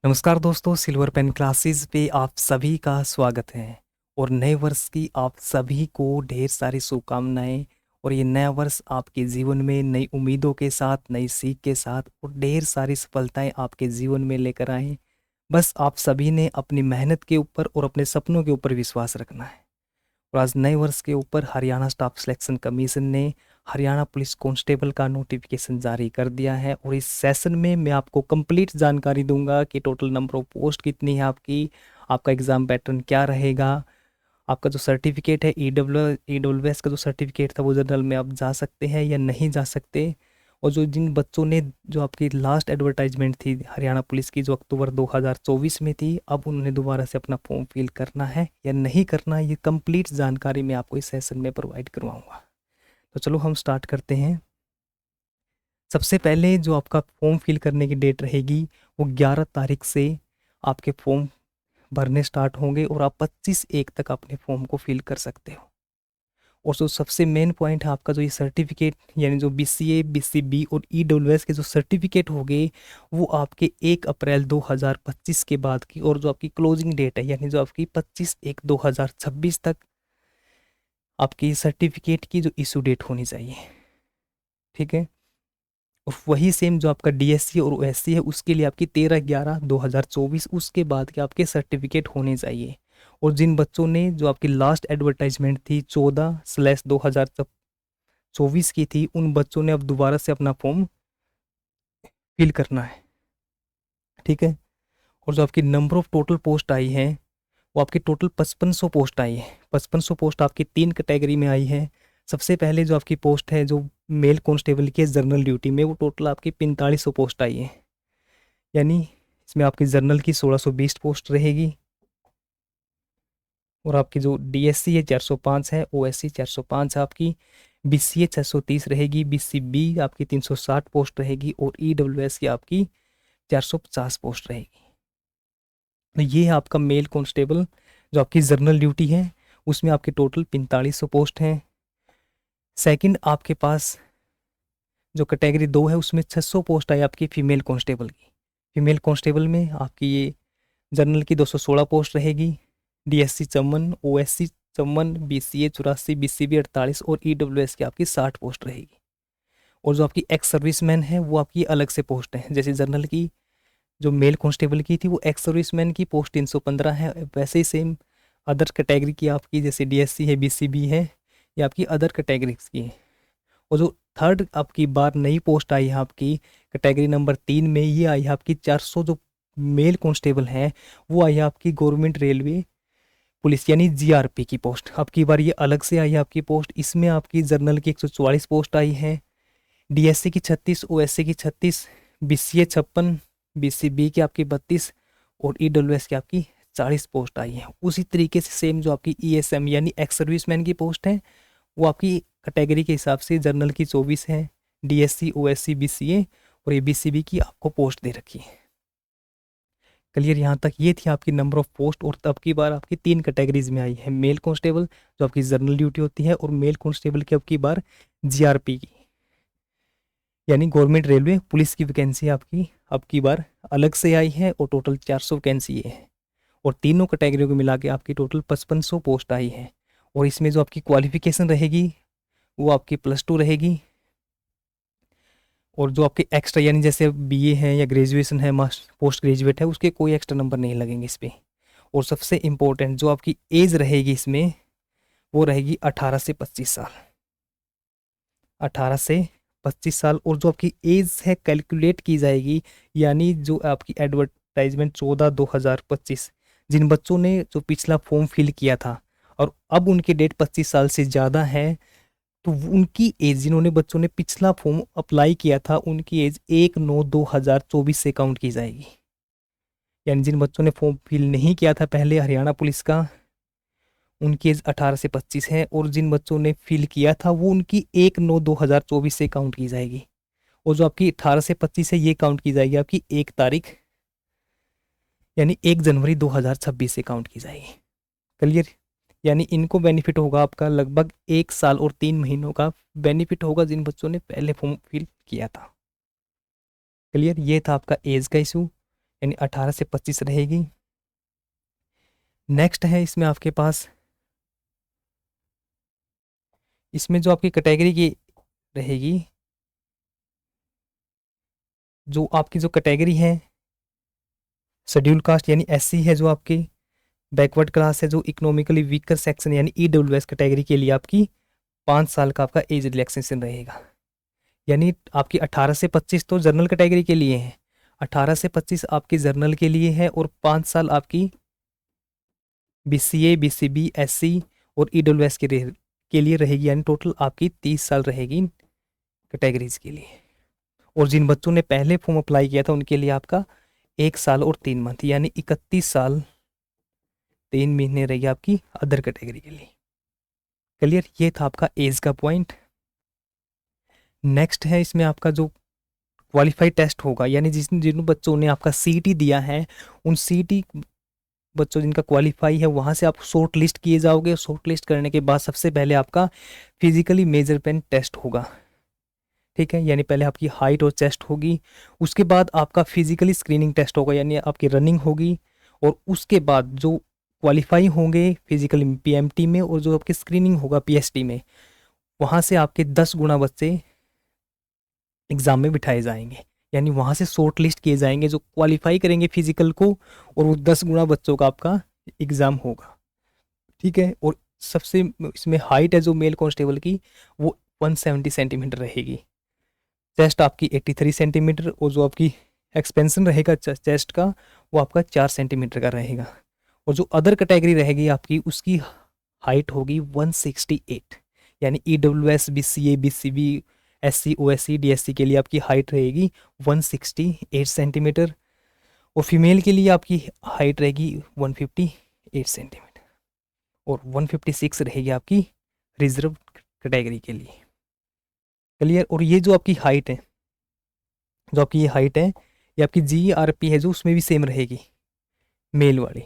नमस्कार दोस्तों, silver pen classes पे आप सभी का स्वागत है। और नए वर्ष की आप सभी को ढेर सारी शुभकामनाएं। और ये नया वर्ष आपके जीवन में नई उम्मीदों के साथ, नई सीख के साथ और ढेर सारी सफलताएं आपके जीवन में लेकर आए। बस आप सभी ने अपनी मेहनत के ऊपर और अपने सपनों के ऊपर विश्वास रखना है। और आज नए वर्ष के ऊपर हरियाणा स्टाफ सिलेक्शन कमीशन ने हरियाणा पुलिस कांस्टेबल का नोटिफिकेशन जारी कर दिया है। और इस सेशन में मैं आपको कंप्लीट जानकारी दूंगा कि टोटल नंबर ऑफ पोस्ट कितनी है आपकी, आपका एग्ज़ाम पैटर्न क्या रहेगा, आपका जो सर्टिफिकेट है ईडब्ल्यूएस का जो सर्टिफिकेट था वो जनरल में आप जा सकते हैं या नहीं जा सकते। और जो जिन बच्चों ने जो आपकी लास्ट एडवर्टाइजमेंट थी हरियाणा पुलिस की जो अक्टूबर 2024 में थी, अब उन्होंने दोबारा से अपना फॉर्म फिल करना है या नहीं करना है, ये कंप्लीट जानकारी मैं आपको इस सेशन में प्रोवाइड करवाऊंगा। तो चलो हम स्टार्ट करते हैं। सबसे पहले जो आपका फॉर्म फिल करने की डेट रहेगी वो 11 तारीख से आपके फॉर्म भरने स्टार्ट होंगे और आप 25/1 तक अपने फॉर्म को फिल कर सकते हो। और जो सबसे मेन पॉइंट है आपका जो ये सर्टिफिकेट यानी जो बीसीए, बीसीबी और ईडब्ल्यूएस के जो सर्टिफिकेट होंगे वो आपके 1 अप्रैल 2025 के बाद की, और जो आपकी क्लोजिंग डेट है यानी जो आपकी 25/1/2026 तक आपकी सर्टिफिकेट की जो इशू डेट होनी चाहिए। ठीक है। और वही सेम जो आपका डीएससी और ओएससी है उसके लिए आपकी 13/11/2024 उसके बाद के आपके सर्टिफिकेट होने चाहिए। और जिन बच्चों ने जो आपकी लास्ट एडवर्टाइजमेंट थी 14/2024 की थी, उन बच्चों ने अब दोबारा से अपना फॉर्म फिल करना है। ठीक है। और जो आपकी नंबर ऑफ टोटल पोस्ट आई है वो आपकी टोटल 5500 पोस्ट आई है। 5500 पोस्ट आपकी 3 कैटेगरी में आई है। सबसे पहले जो आपकी पोस्ट है जो मेल कांस्टेबल की जनरल ड्यूटी में, वो टोटल आपकी 4500 पोस्ट आई है। यानी इसमें आपकी जनरल की 1620 पोस्ट रहेगी। और आपकी जो डीएससी है 405 है, ओएससी 405 है आपकी, बीसीए 630 रहेगी, बीसीबी आपकी 360 पोस्ट रहेगी और ईडब्ल्यूएस की आपकी 450 पोस्ट रहेगी। तो ये है आपका मेल कांस्टेबल जो आपकी जनरल ड्यूटी है, उसमें आपके टोटल 4500 पोस्ट हैं। सेकंड आपके पास जो कैटेगरी 2 है उसमें 600 पोस्ट आई आपकी फीमेल कांस्टेबल की। फीमेल कांस्टेबल में आपकी ये जनरल की 216 पोस्ट रहेगी, डीएससी 54, ओएससी 54, बीसीए 84, बीसीबी 48 और ईडब्ल्यूएस की आपकी 60 पोस्ट रहेगी। और जो आपकी एक्स सर्विसमैन है वो आपकी अलग से पोस्ट है। जैसे जनरल की जो मेल कांस्टेबल की थी वो एक्स सर्विसमैन की पोस्ट 315 है, वैसे ही सेम अदर कैटेगरी की आपकी जैसे डीएससी है, बीसीबी है, ये आपकी अदर कैटेगरीज की है। और जो थर्ड आपकी बार नई पोस्ट आई है आपकी कैटेगरी नंबर 3 में, ये आई है आपकी 400 जो मेल कांस्टेबल हैं वो आई है आपकी गवर्नमेंट रेलवे पुलिस यानी जीआरपी की पोस्ट। अब की बार ये अलग से आई है आपकी पोस्ट। इसमें आपकी जनरल की 144 पोस्ट आई है, डीएससी की 36, ओएससी की 36, बीसीए 56, बीसीबी की आपकी 32 और ईडब्ल्यूएस की आपकी 40 पोस्ट आई है। उसी तरीके से सेम जो आपकी ईएसएम यानी एक्स सर्विसमैन की पोस्ट है वो आपकी कैटेगरी के हिसाब से जनरल की 24 है, डीएससी, ओएससी, बीसीए और ये बीसीबी की आपको पोस्ट दे रखी है। क्लियर। यहाँ तक ये थी आपकी नंबर ऑफ पोस्ट। और तब की बार आपकी 3 कैटेगरीज में आई है, मेल कांस्टेबल जो आपकी जनरल ड्यूटी होती है और मेल कांस्टेबल की अब की बार जीआरपी की यानी गवर्नमेंट रेलवे पुलिस की वैकेंसी आपकी अब की बार अलग से आई है और टोटल 400 वैकेंसी है। और तीनों कैटेगरियों को मिला के आपकी टोटल 5500 पोस्ट आई है। और इसमें जो आपकी क्वालिफिकेशन रहेगी वो आपकी +2 रहेगी। और जो आपके एक्स्ट्रा यानी जैसे बीए है या ग्रेजुएशन है, मास्टर पोस्ट ग्रेजुएट है, उसके कोई एक्स्ट्रा नंबर नहीं लगेंगे इस पर। और सबसे इम्पोर्टेंट जो आपकी एज रहेगी इसमें वो रहेगी 18 से 25 साल। 18 से 25 साल। और जो आपकी एज है कैलकुलेट की जाएगी यानी जो आपकी एडवर्टाइजमेंट 14/2025 जिन बच्चों ने जो पिछला फॉर्म फिल किया था और अब उनकी डेट 25 साल से ज़्यादा है, तो उनकी एज जिन्होंने बच्चों ने पिछला फॉर्म अप्लाई किया था उनकी एज 1/9/2024 से काउंट की जाएगी। यानी जिन बच्चों ने फॉर्म फिल नहीं किया था पहले हरियाणा पुलिस का, उनकी एज 18 से 25 है। और जिन बच्चों ने फिल किया था वो उनकी 1/9/2024 से काउंट की जाएगी। और जो आपकी 18 से 25 है ये काउंट की जाएगी आपकी 1 तारीख यानी 1 जनवरी 2026 से काउंट की जाएगी। क्लियर। यानी इनको बेनिफिट होगा आपका लगभग 1 साल और 3 महीनों का बेनिफिट होगा जिन बच्चों ने पहले फॉर्म फिल किया था। क्लियर। ये था आपका एज का इशू यानी 18 से 25 रहेगी। नेक्स्ट है इसमें आपके पास, इसमें जो आपकी कैटेगरी की रहेगी, जो आपकी जो कैटेगरी है शेड्यूल कास्ट यानी एससी है, जो आपकी बैकवर्ड क्लास है, जो इकोनॉमिकली वीकर सेक्शन यानी ईडब्ल्यूएस कैटेगरी के लिए आपकी 5 साल का आपका एज रिलैक्सेशन रहेगा। यानी आपकी 18 से 25 तो जनरल कैटेगरी के लिए है, 18 से 25 आपकी जर्नल के लिए है, और 5 साल आपकी बीसीए, बीसीबी, एससी और ईडब्ल्यूएस के लिए रहेगी। यानी टोटल आपकी 30 साल रहेगी कैटेगरीज के लिए। और जिन बच्चों ने पहले फॉर्म अप्लाई किया था उनके लिए आपका 1 साल और 3 मंथ यानी 31 साल 3 महीने रहेगी आपकी अदर कैटेगरी के लिए। क्लियर? ये था आपका एज का पॉइंट। नेक्स्ट है इसमें आपका जो क्वालिफाई टेस्ट होगा, यानी जिन बच्चों ने आपका सीटी दिया है, उन सीटी बच्चों जिनका क्वालिफाई है, वहाँ से आप शॉर्ट लिस्ट किए जाओगे। शॉर्ट लिस्ट करने के बाद सबसे पहले आपका फिजिकली मेजरमेंट टेस्ट होगा, ठीक है, यानी पहले आपकी हाइट और चेस्ट होगी, उसके बाद आपका फिजिकली स्क्रीनिंग टेस्ट होगा, यानी आपकी रनिंग होगी, और उसके बाद जो क्वालिफाई होंगे फिजिकली पीएमटी में और जो आपकी स्क्रीनिंग होगा पीएसटी में, वहाँ से आपके 10 गुना बच्चे एग्ज़ाम में बिठाए जाएंगे। यानी वहाँ से शॉर्ट लिस्ट किए जाएंगे जो क्वालिफाई करेंगे फिजिकल को, और वो 10 गुना बच्चों का आपका एग्ज़ाम होगा, ठीक है। और सबसे इसमें हाइट है जो मेल कांस्टेबल की, वो 170 सेंटीमीटर रहेगी। चेस्ट आपकी 83 सेंटीमीटर, और जो आपकी एक्सपेंशन रहेगा चेस्ट का, वो आपका 4 सेंटीमीटर का रहेगा। और जो अदर कैटेगरी रहेगी आपकी, उसकी हाइट होगी 168, यानी EWS, BCA, BCB, SC, OSC, DSC के लिए आपकी हाइट रहेगी 168 सेंटीमीटर, और फीमेल के लिए आपकी हाइट रहेगी 158 सेंटीमीटर, और 156 रहेगी आपकी रिजर्व कैटेगरी के लिए। क्लियर? और ये जो आपकी हाइट है, जो आपकी ये हाइट है, ये आपकी जीआरपी है जो उसमें भी सेम रहेगी, मेल वाली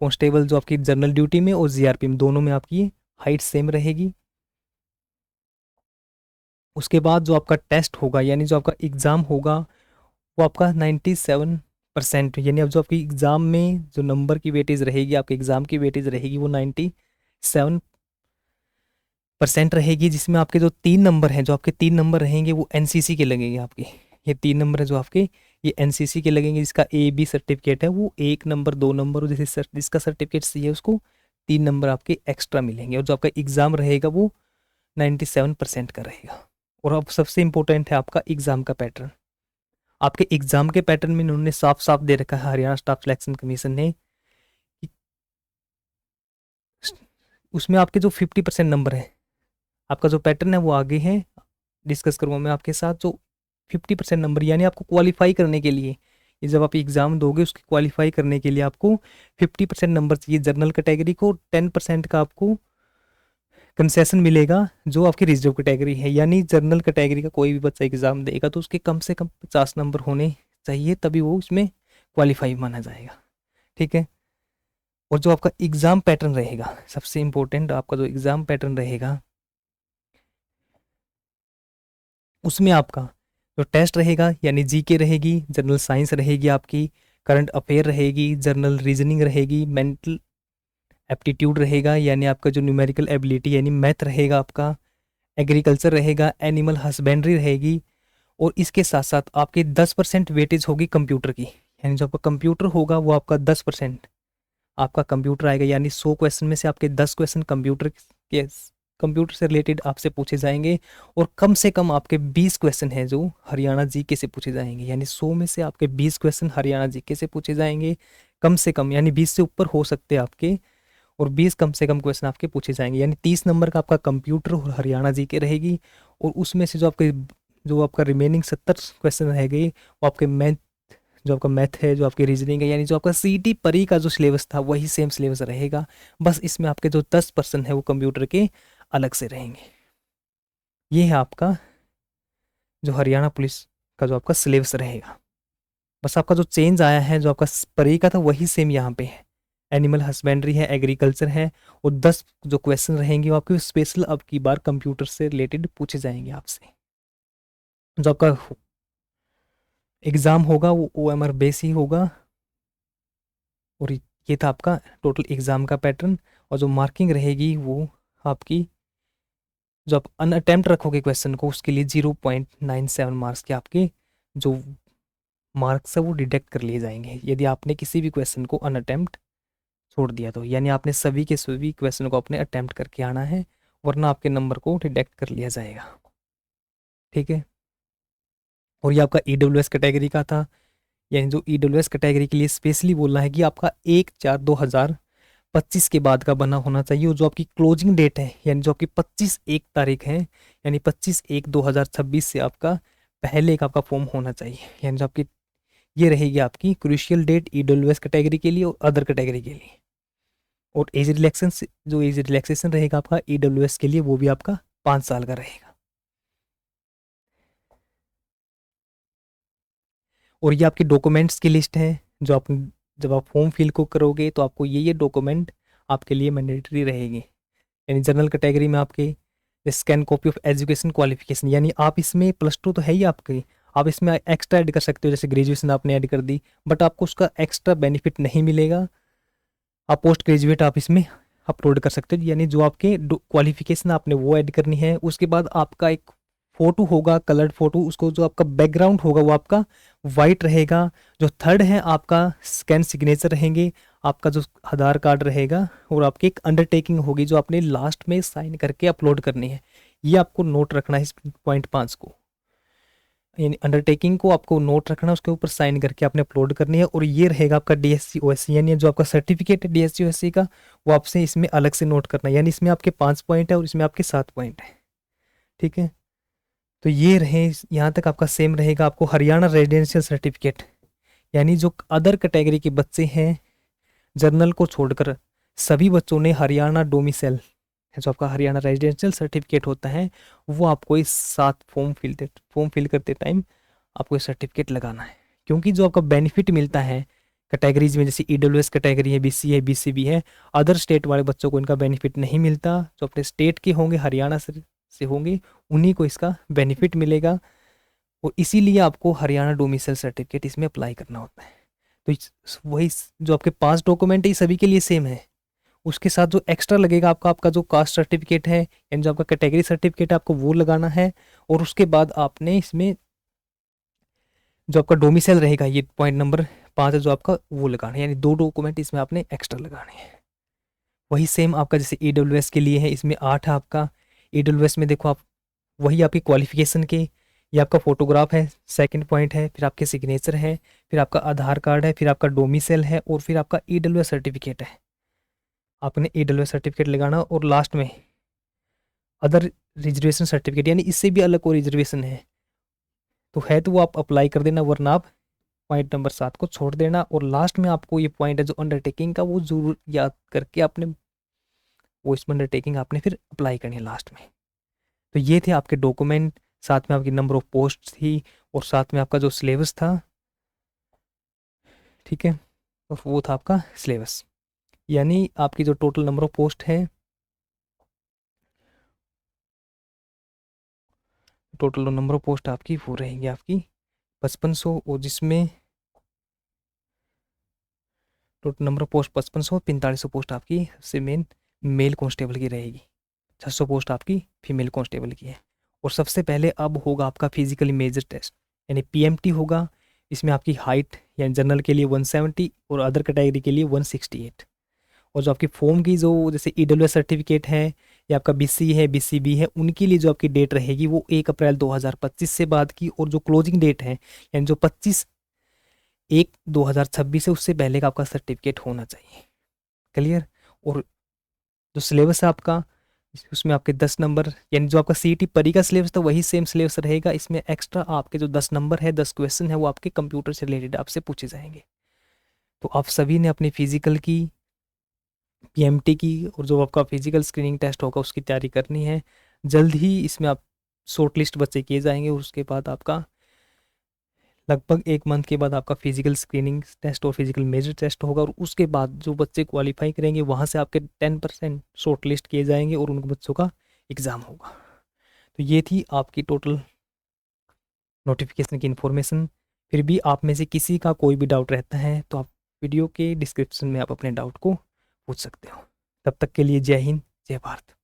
कांस्टेबल जो आपकी जनरल ड्यूटी में और जीआरपी में, दोनों में आपकी हाइट सेम रहेगी। उसके बाद जो आपका टेस्ट होगा, यानी जो आपका एग्ज़ाम होगा, वो आपका 97%, यानी अब जो आपकी एग्ज़ाम में जो नंबर की वेटेज रहेगी, आपके एग्ज़ाम की वेटेज रहेगी, वो 97% रहेगी, जिसमें आपके जो 3 नंबर हैं, जो आपके 3 नंबर रहेंगे, वो एनसीसी के लगेंगे आपके। ये 3 नंबर है जो आपके, ये एनसीसी के लगेंगे। जिसका ए बी सर्टिफिकेट है वो 1 नंबर, 2 नंबर, और जिसका सर्टिफिकेट सी है उसको 3 नंबर आपके एक्स्ट्रा मिलेंगे। और जो आपका एग्ज़ाम रहेगा वो 97% का रहेगा। और अब सबसे इंपॉर्टेंट है आपका एग्ज़ाम का पैटर्न। आपके एग्ज़ाम के पैटर्न में इन्होंने साफ साफ दे रखा है, हरियाणा स्टाफ सिलेक्शन कमीशन ने, कि उसमें आपके जो 50% नंबर है, आपका जो पैटर्न है वो आगे है, डिस्कस करूँगा मैं आपके साथ। जो 50% नंबर, यानी आपको क्वालिफाई करने के लिए, ये जब आप एग्ज़ाम दोगे उसकी क्वालिफाई करने के लिए आपको 50% नंबर चाहिए जनरल कैटेगरी को, 10% का आपको कंसेशन मिलेगा जो आपकी रिजर्व कैटेगरी है। यानी जनरल कैटेगरी का कोई भी बच्चा एग्ज़ाम देगा तो उसके कम से कम 50 नंबर होने चाहिए, तभी वो उसमें क्वालिफाई माना जाएगा, ठीक है। और जो आपका एग्ज़ाम पैटर्न रहेगा, सबसे इम्पोर्टेंट आपका जो एग्ज़ाम पैटर्न रहेगा, उसमें आपका जो टेस्ट रहेगा, यानी जीके रहेगी, जनरल साइंस रहेगी आपकी, करंट अफेयर रहेगी, जनरल रीजनिंग रहेगी, मेंटल एप्टीट्यूड रहेगा, यानी आपका जो न्यूमेरिकल एबिलिटी यानी मैथ रहेगा आपका, एग्रीकल्चर रहेगा, एनिमल हस्बेंड्री रहेगी, और इसके साथ साथ आपकी 10% वेटेज होगी कंप्यूटर की। यानी जो आपका कंप्यूटर होगा वो आपका 10% आपका कंप्यूटर आएगा, यानी 100 क्वेश्चन में से आपके 10 क्वेश्चन कंप्यूटर से रिलेटेड आपसे पूछे जाएंगे, और कम से कम आपके 20 क्वेश्चन हैं जो हरियाणा जीके से पूछे जाएंगे। यानी 100 में से आपके 20 क्वेश्चन हरियाणा जीके से पूछे जाएंगे, कम से कम, यानी 20 से ऊपर हो सकते हैं आपके, और 20 कम से कम क्वेश्चन आपके पूछे जाएंगे। यानी 30 नंबर का आपका कंप्यूटर और हरियाणा जीके रहेगी, और उसमें से जो आपका रिमेनिंग 70 क्वेश्चन रह गए वो आपके मैथ, जो आपका मैथ है, जो आपकी रीजनिंग है, यानी जो आपका सीटी परी का जो सिलेबस था वही सेम सिलेबस रहेगा, बस इसमें आपके जो 10% है वो कंप्यूटर के अलग से रहेंगे। ये है आपका जो हरियाणा पुलिस का जो आपका सिलेबस रहेगा। बस आपका जो चेंज आया है, जो आपका परी का था वही सेम यहाँ पे है, एनिमल हस्बेंड्री है, एग्रीकल्चर है, और 10 जो क्वेश्चन रहेंगे वो आपके स्पेशल अब की बार कंप्यूटर से रिलेटेड पूछे जाएंगे आपसे। जो आपका एग्ज़ाम होगा वो OMR बेस ही होगा। और ये था आपका टोटल एग्ज़ाम का पैटर्न। और जो मार्किंग रहेगी वो आपकी, जो आप अनअटेम्प्ट रखोगे क्वेश्चन को, उसके लिए 0.97 मार्क्स के आपके जो मार्क्स है वो डिडक्ट कर लिए जाएंगे यदि आपने किसी भी क्वेश्चन को अनअटेम्प्ट छोड़ दिया तो, यानी आपने सभी के सभी क्वेश्चन को अपने अटेम्प्ट करके आना है, वरना आपके नंबर को डिडक्ट कर लिया जाएगा। ठीक है। और ये आपका EWS कैटेगरी का था, यानी जो EWS कैटेगरी के लिए स्पेशली बोलना है कि आपका 1/4/2025 के बाद का बना होना चाहिए। और जो आपकी क्लोजिंग डेट है, यानी जो आपकी 25/1 तारीख है, यानी 25/1/2026 से आपका पहले एक आपका फॉर्म होना चाहिए। यानी जो आपकी ये रहेगी आपकी क्रूशियल डेट EWS कैटेगरी के लिए और अदर कैटेगरी के लिए। और एज रिलैक्सेशन, जो एज रिलैक्सेशन रहेगा आपका EWS के लिए, वो भी आपका 5 साल का रहेगा। और ये आपके डॉक्यूमेंट्स की लिस्ट है, जो आप जब आप फॉर्म फिल को करोगे तो आपको ये डॉक्यूमेंट आपके लिए मैंडेटरी रहेगी। यानी जनरल कैटेगरी में आपके scan copy of education qualification, यानी आप इसमें +2 तो है ही आपकी, आप इसमें एक्स्ट्रा ऐड कर सकते हो, जैसे ग्रेजुएशन आपने ऐड कर दी, बट आपको उसका एक्स्ट्रा बेनिफिट नहीं मिलेगा। आप पोस्ट ग्रेजुएट आप इसमें अपलोड कर सकते हो, यानी जो आपके क्वालिफिकेशन आपने वो ऐड करनी है। उसके बाद आपका एक फोटो होगा, कलर्ड फोटो, उसको जो आपका बैकग्राउंड होगा वो आपका वाइट रहेगा। जो थर्ड है आपका स्कैन सिग्नेचर रहेंगे, आपका जो आधार कार्ड रहेगा, और आपकी एक अंडरटेकिंग होगी जो आपने लास्ट में साइन करके अपलोड करनी है। ये आपको नोट रखना है इस .5 को, यानी अंडरटेकिंग को आपको नोट रखना है, उसके ऊपर साइन करके आपने अपलोड करनी है। और ये रहेगा आपका DSC OSC, यानी जो आपका सर्टिफिकेट है DSC OSC का, वो आपसे इसमें अलग से नोट करना है। यानी इसमें आपके 5 पॉइंट है और इसमें आपके 7 पॉइंट है। ठीक है। तो ये रहे, यहाँ तक आपका सेम रहेगा। आपको हरियाणा रेजिडेंशियल सर्टिफिकेट, यानी जो अदर कैटेगरी के बच्चे हैं जर्नल को छोड़कर, सभी बच्चों ने हरियाणा डोमिसाइल, जो आपका हरियाणा रेजिडेंशियल सर्टिफिकेट होता है, वो आपको इस साथ फॉर्म फिल करते टाइम आपको ये सर्टिफिकेट लगाना है। क्योंकि जो आपका बेनिफिट मिलता है कैटेगरीज में, जैसे EWS कैटेगरी है, BC है, BCB है, अदर स्टेट वाले बच्चों को इनका बेनिफिट नहीं मिलता। जो अपने स्टेट के होंगे, हरियाणा से होंगे, उन्हीं को इसका बेनिफिट मिलेगा। और इसीलिए आपको हरियाणा डोमिसाइल सर्टिफिकेट इसमें अप्लाई करना होता है। तो वही जो आपके 5 डॉक्यूमेंट है ये सभी के लिए सेम है। उसके साथ जो एक्स्ट्रा लगेगा आपका, आपका जो कास्ट सर्टिफिकेट है, यानी जो आपका कैटेगरी सर्टिफिकेट है, आपको वो लगाना है। और उसके बाद आपने इसमें जो आपका डोमिसाइल रहेगा, ये पॉइंट नंबर 5 है जो आपका, वो लगाना है। यानी 2 डॉक्यूमेंट इसमें आपने एक्स्ट्रा लगाने हैं। वही सेम आपका जैसे EWS के लिए है, इसमें 8 है आपका। EWS में देखो आप, वही आपकी क्वालिफिकेशन के, ये आपका फोटोग्राफ है, सेकंड पॉइंट है, फिर आपके सिग्नेचर है, फिर आपका आधार कार्ड है, फिर आपका डोमिसाइल है, और फिर आपका EWS सर्टिफिकेट है। आपने EWS सर्टिफिकेट लगाना। और लास्ट में अदर रिजर्वेशन सर्टिफिकेट, यानी इससे भी अलग कोई रिजर्वेशन है तो वो आप अप्लाई कर देना, वरना आप पॉइंट नंबर 7 को छोड़ देना। और लास्ट में आपको ये पॉइंट है जो अंडरटेकिंग का, वो जरूर याद करके आपने वो इसमें अंडरटेकिंग आपने फिर अप्लाई करनी है लास्ट में। तो ये थे आपके डॉक्यूमेंट, साथ में आपकी नंबर ऑफ पोस्ट थी, और साथ में आपका जो सिलेबस था। ठीक है। और वो था आपका सिलेबस, यानी आपकी जो टोटल नंबर ऑफ पोस्ट है, टोटल नंबर ऑफ पोस्ट आपकी वो रहेंगी आपकी 5500, और जिसमें total number of post 5500, 4500 post आपकी सबसे मेन मेल कांस्टेबल की रहेगी, 600 पोस्ट आपकी फीमेल कांस्टेबल की है। और सबसे पहले अब होगा आपका फिजिकल इमेज टेस्ट, यानी PMT होगा। इसमें आपकी हाइट, यानी जनरल के लिए 170 और अदर कैटेगरी के लिए 168। और जो आपकी फॉर्म की जो जैसे EWS सर्टिफिकेट है, या आपका BC है, BCB है, उनके लिए जो आपकी डेट रहेगी वो 1 अप्रैल 2025 से बाद की। और जो क्लोजिंग डेट है, यानी जो 25/1/2026 है, उससे पहले का आपका सर्टिफिकेट होना चाहिए। क्लियर। और जो सिलेबस है आपका, उसमें आपके 10 नंबर, यानी जो आपका CET परी का सिलेबस था वही सेम सिलेबस रहेगा। इसमें एक्स्ट्रा आपके जो 10 नंबर है, 10 क्वेश्चन है, वो आपके कंप्यूटर से रिलेटेड आपसे पूछे जाएंगे। तो आप सभी ने अपनी फिजिकल की, PMT की, और जो आपका फिजिकल स्क्रीनिंग टेस्ट होगा उसकी तैयारी करनी है। जल्द ही इसमें आप शॉर्ट लिस्ट बच्चे किए जाएंगे, और उसके बाद आपका लगभग 1 मंथ के बाद आपका फिजिकल स्क्रीनिंग टेस्ट और फिजिकल मेजर टेस्ट होगा। और उसके बाद जो बच्चे क्वालिफाई करेंगे, वहाँ से आपके 10% शॉर्ट लिस्ट किए जाएंगे और उन बच्चों का एग्ज़ाम होगा। तो ये थी आपकी टोटल नोटिफिकेशन की इन्फॉर्मेशन। फिर भी आप में से किसी का कोई भी डाउट रहता है तो आप वीडियो के डिस्क्रिप्शन में आप अपने डाउट को पूछ सकते हो। तब तक के लिए जय हिंद, जय भारत।